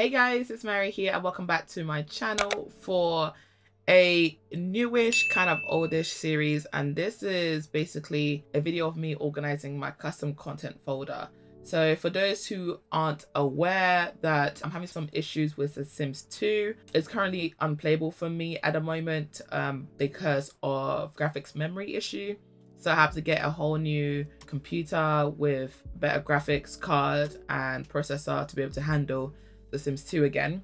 Hey guys, it's Mary here and welcome back to my channel for a newish kind of oldish series, and this is basically a video of me organizing my custom content folder. So for those who aren't aware that I'm having some issues with The Sims 2, it's currently unplayable for me at the moment because of graphics memory issue. So I have to get a whole new computer with better graphics card and processor to be able to handle The Sims 2 again.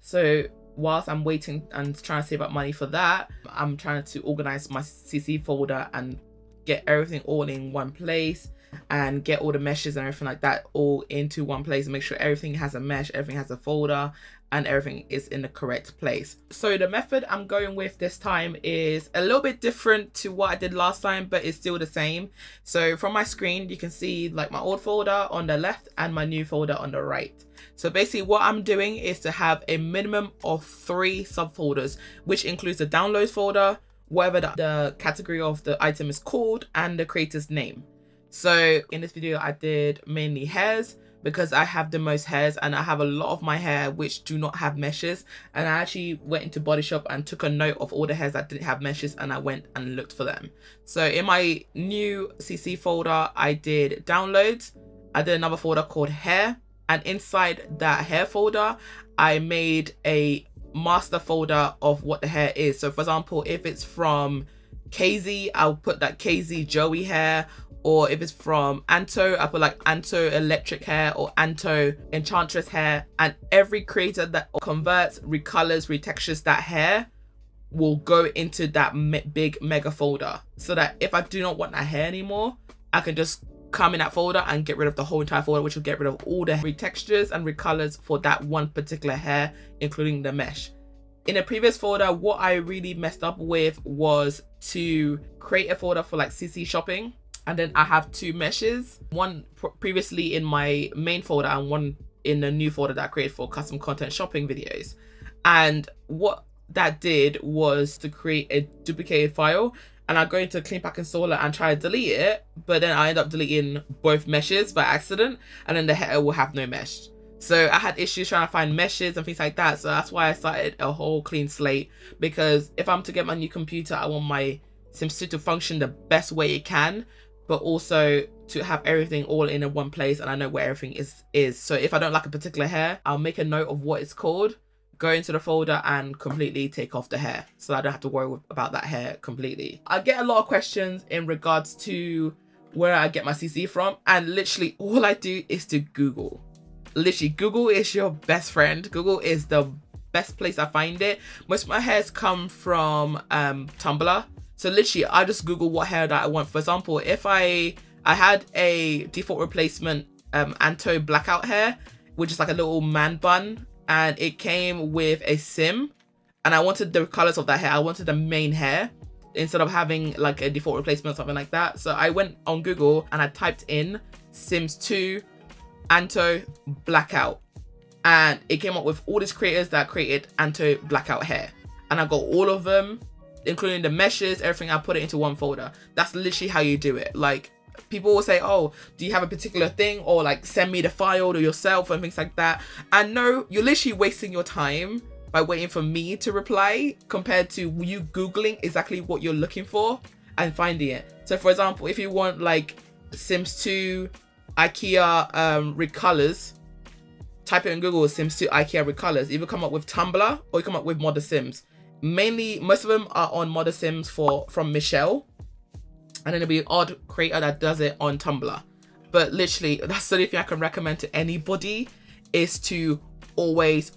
So whilst I'm waiting and trying to save up money for that, I'm trying to organize my CC folder and get everything all in one place and get all the meshes and everything like that all into one place and make sure everything has a mesh, everything has a folder, and everything is in the correct place. So the method I'm going with this time is a little bit different to what I did last time, but it's still the same. So from my screen, you can see like my old folder on the left and my new folder on the right. So basically what I'm doing is to have a minimum of 3 subfolders, which includes the downloads folder, whatever the category of the item is called, and the creator's name. So in this video, I did mainly hairs because I have the most hairs and I have a lot of my hair which do not have meshes. And I actually went into Body Shop and took a note of all the hairs that didn't have meshes and I went and looked for them. So in my new CC folder, I did downloads. I did another folder called hair. And inside that hair folder, I made a master folder of what the hair is. So for example, if it's from KZ, I'll put that KZ Joey hair. Or if it's from Anto, I put like Anto Electric Hair or Anto Enchantress Hair. And every creator that converts, recolors, retextures that hair will go into that big mega folder. So that if I do not want that hair anymore, I can just come in that folder and get rid of the whole entire folder, which will get rid of all the retextures and recolors for that one particular hair, including the mesh. In a previous folder, what I really messed up with was to create a folder for like CC shopping. And then I have 2 meshes, one previously in my main folder and one in the new folder that I created for custom content shopping videos. And what that did was to create a duplicated file, and I go into Clean Pack Installer and try to delete it, but then I end up deleting both meshes by accident, and then the header will have no mesh. So I had issues trying to find meshes and things like that. So that's why I started a whole clean slate, because if I'm to get my new computer, I want my Sims 2 to function the best way it can, but also to have everything all in one place and I know where everything is. So if I don't like a particular hair, I'll make a note of what it's called, go into the folder and completely take off the hair, so I don't have to worry about that hair completely. I get a lot of questions in regards to where I get my CC from, and literally all I do is to Google. Literally, Google is your best friend. Google is the best place I find it. Most of my hairs come from Tumblr. So literally, I just Google what hair that I want. For example, if I had a default replacement Anto blackout hair, which is like a little man bun, and it came with a sim, and I wanted the colors of that hair. I wanted the main hair instead of having like a default replacement or something like that. So I went on Google and I typed in Sims 2 Anto blackout, and it came up with all these creators that created Anto blackout hair, and I got all of them, including the meshes, everything. I put it into one folder. That's literally how you do it. Like, people will say, oh, do you have a particular thing, or like send me the file to yourself and things like that. And no, you're literally wasting your time by waiting for me to reply compared to you Googling exactly what you're looking for and finding it. So for example, if you want like Sims 2 IKEA recolors, type it in Google, Sims 2 IKEA recolors. Either come up with Tumblr or you come up with Modder Sims. Mainly, most of them are on Modder Sims from Michelle, and then there'll be an odd creator that does it on Tumblr. But literally, that's the only thing I can recommend to anybody, is to always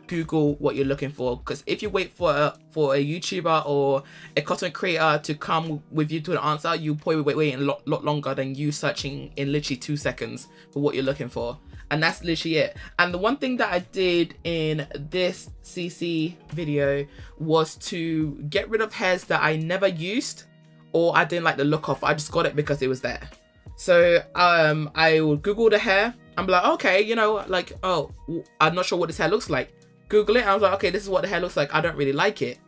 Google what you're looking for. Because if you wait for a YouTuber or a content creator to come with you to the answer, you'll probably wait a lot longer than you searching in literally 2 seconds for what you're looking for. And that's literally it. And the one thing that I did in this CC video was to get rid of hairs that I never used or I didn't like the look of. I just got it because it was there. So I would Google the hair and be like, okay, you know, like, oh, I'm not sure what this hair looks like. Google it, and I was like, okay, this is what the hair looks like. I don't really like it.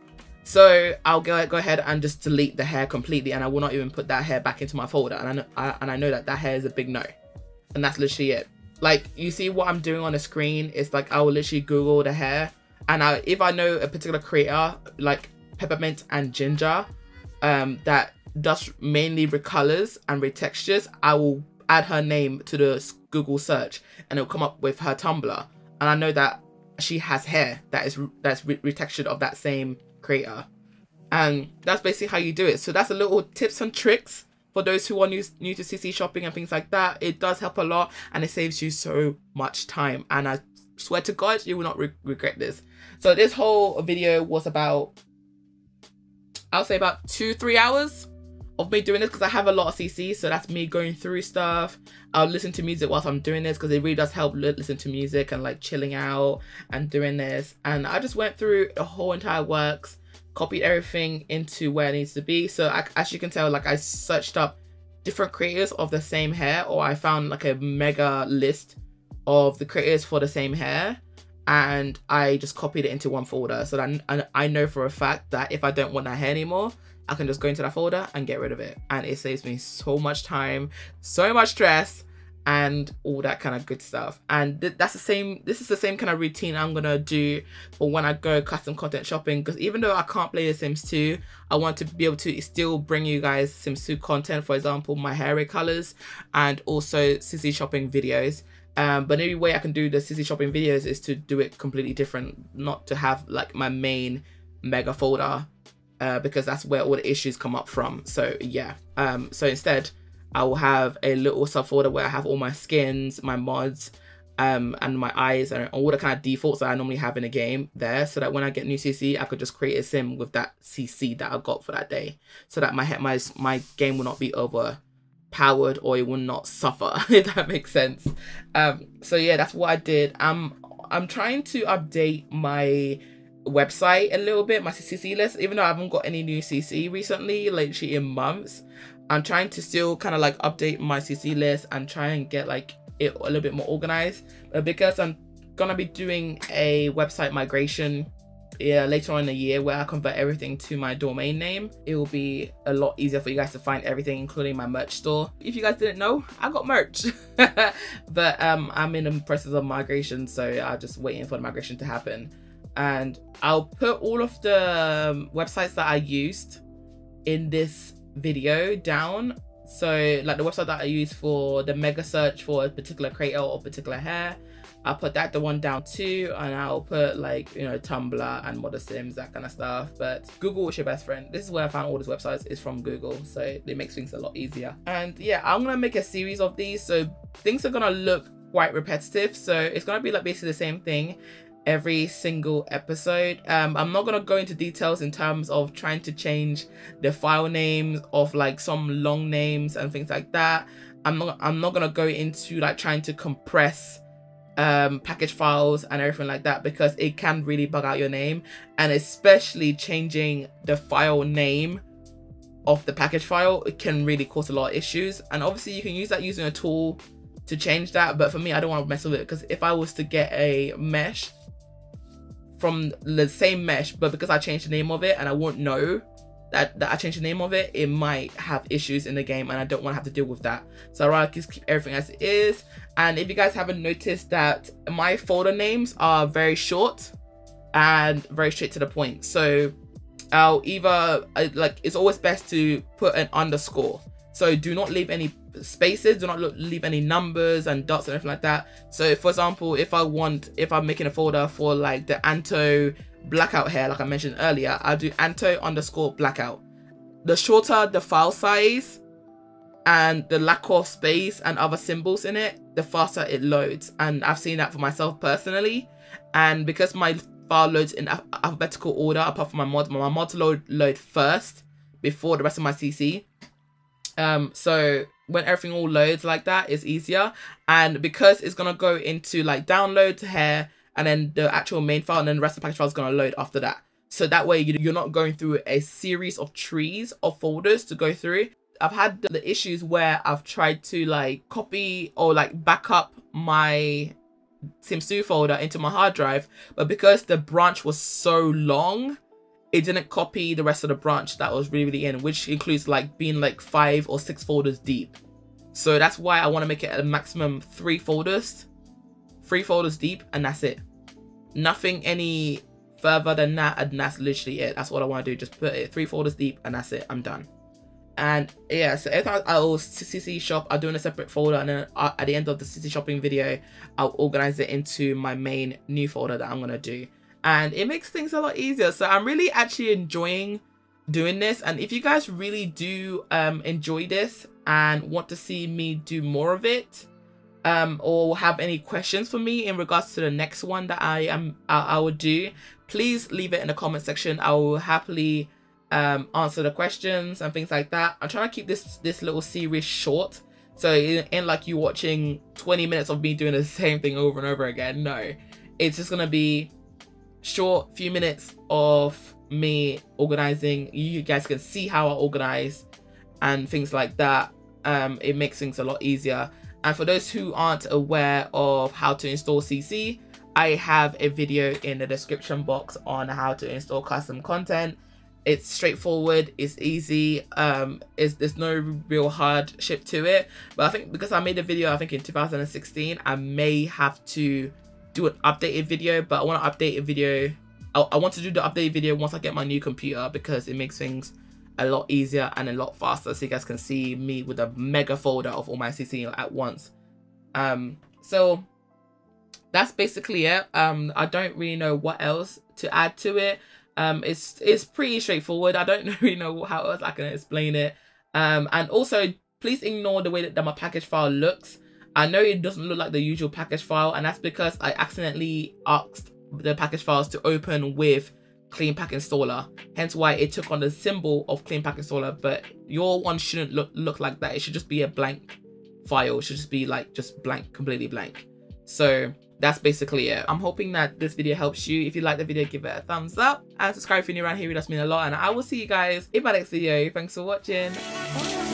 So I'll go ahead and just delete the hair completely, and I will not even put that hair back into my folder. And I know that hair is a big no. And that's literally it. like you see what I'm doing on the screen is like I will literally Google the hair, and if I know a particular creator like Peppermint and Ginger that does mainly recolors and retextures, I will add her name to the Google search and it'll come up with her Tumblr, and I know that she has hair that's retextured of that same creator. And that's basically how you do it. So that's a little tips and tricks for those who are new to CC shopping and things like that. It does help a lot, and it saves you so much time, and I swear to God you will not regret this. So this whole video was about, I'll say about 2-3 hours of me doing this, because I have a lot of CC, so that's me going through stuff. I'll listen to music whilst I'm doing this, because it really does help listen to music and like chilling out and doing this. And I just went through the whole entire works, copied everything into where it needs to be. So as you can tell, like I searched up different creators of the same hair, or I found like a mega list of the creators for the same hair, and I just copied it into one folder, so that I know for a fact that if I don't want that hair anymore, I can just go into that folder and get rid of it, and it saves me so much time, so much stress, and all that kind of good stuff. And this is the same kind of routine I'm gonna do for when I go custom content shopping, because even though I can't play The Sims 2, I want to be able to still bring you guys Sims 2 content, for example my hair colors and also CC shopping videos. But the only way I can do the CC shopping videos is to do it completely different, not to have like my main mega folder, because that's where all the issues come up from. So yeah, so instead I will have a little subfolder where I have all my skins, my mods, and my eyes, and all the kind of defaults that I normally have in a game there, so that when I get new CC, I could just create a sim with that CC that I got for that day, so that my game will not be overpowered, or it will not suffer, if that makes sense. So yeah, that's what I did. I'm trying to update my website a little bit, my CC list, even though I haven't got any new CC recently, literally in months. I'm trying to still kind of like update my CC list and try and get like it a little bit more organized, because I'm gonna be doing a website migration later on in the year, where I convert everything to my domain name. It will be a lot easier for you guys to find everything, including my merch store. If you guys didn't know, I got merch. But I'm in the process of migration, so I'm just waiting for the migration to happen. And I'll put all of the websites that I used in this video down. So like the website that I use for the mega search for a particular creator or particular hair, I'll put the one down too, and I'll put like, you know, Tumblr and Modern Sims, that kind of stuff. But Google is your best friend. This is where I found all these websites, is from Google, so it makes things a lot easier. And yeah, I'm gonna make a series of these, so things are gonna look quite repetitive, so it's gonna be like basically the same thing every single episode. I'm not gonna go into details in terms of trying to change the file names of like some long names and things like that. I'm not gonna go into like trying to compress package files and everything like that, because it can really bug out your name, and especially changing the file name of the package file, it can really cause a lot of issues. And obviously you can use that using a tool to change that, but for me, I don't want to mess with it, because if I was to get a mesh from the same mesh, but because I changed the name of it and I won't know that I changed the name of it, it might have issues in the game, and I don't want to have to deal with that. So I'd rather just keep everything as it is. And if you guys haven't noticed, that my folder names are very short and very straight to the point. So I'll either like, it's always best to put an underscore. So do not leave any spaces, do not leave any numbers and dots and anything like that. So for example, if I'm making a folder for like the Anto blackout hair, like I mentioned earlier, I'll do Anto_blackout. The shorter the file size and the lack of space and other symbols in it, the faster it loads. And I've seen that for myself personally. And because my file loads in alphabetical order, apart from my mods load first before the rest of my CC. So when everything all loads like that, it's easier. And because it's gonna go into like download to hair, and then the actual main file, and then the rest of the package file is gonna load after that. So that way you're not going through a series of trees of folders to go through. I've had the issues where I've tried to like copy or like back up my Sims 2 folder into my hard drive, but because the branch was so long, it didn't copy the rest of the branch that was really in, which includes like being like 5 or 6 folders deep. So that's why I want to make it a maximum 3 folders 3 folders deep, and that's it. Nothing any further than that, and that's literally it. That's what I want to do. Just put it 3 folders deep, and that's it. I'm done. And yeah, so if I'll CC shop, I'll do in a separate folder, and then at the end of the CC shopping video, I'll organize it into my main new folder that I'm gonna do, and it makes things a lot easier. So I'm really actually enjoying doing this, and if you guys really do enjoy this and want to see me do more of it, or have any questions for me in regards to the next one that I will do, please leave it in the comment section. I will happily answer the questions and things like that. I'm trying to keep this little series short, so in like you watching 20 minutes of me doing the same thing over and over again. No, it's just gonna be short, few minutes of me organizing. You guys can see how I organize and things like that. It makes things a lot easier. And for those who aren't aware of how to install CC, I have a video in the description box on how to install custom content. It's straightforward, it's easy, there's no real hardship to it. But I think because I made a video, I think in 2016, I may have to do an updated video, but I want to update a video. I want to do the updated video once I get my new computer, because it makes things a lot easier and a lot faster, so you guys can see me with a mega folder of all my CC at once. So that's basically it. I don't really know what else to add to it. It's pretty straightforward. I don't really know how else I can explain it. And also, please ignore the way that my package file looks. I know it doesn't look like the usual package file, and that's because I accidentally asked the package files to open with Clean Pack Installer, hence why it took on the symbol of Clean Pack Installer. But your one shouldn't look like that. It should just be a blank file. It should just be like just blank, completely blank. So that's basically it. I'm hoping that this video helps you. If you like the video, give it a thumbs up and subscribe if you're new around here. It does mean a lot, and I will see you guys in my next video. Thanks for watching. Bye.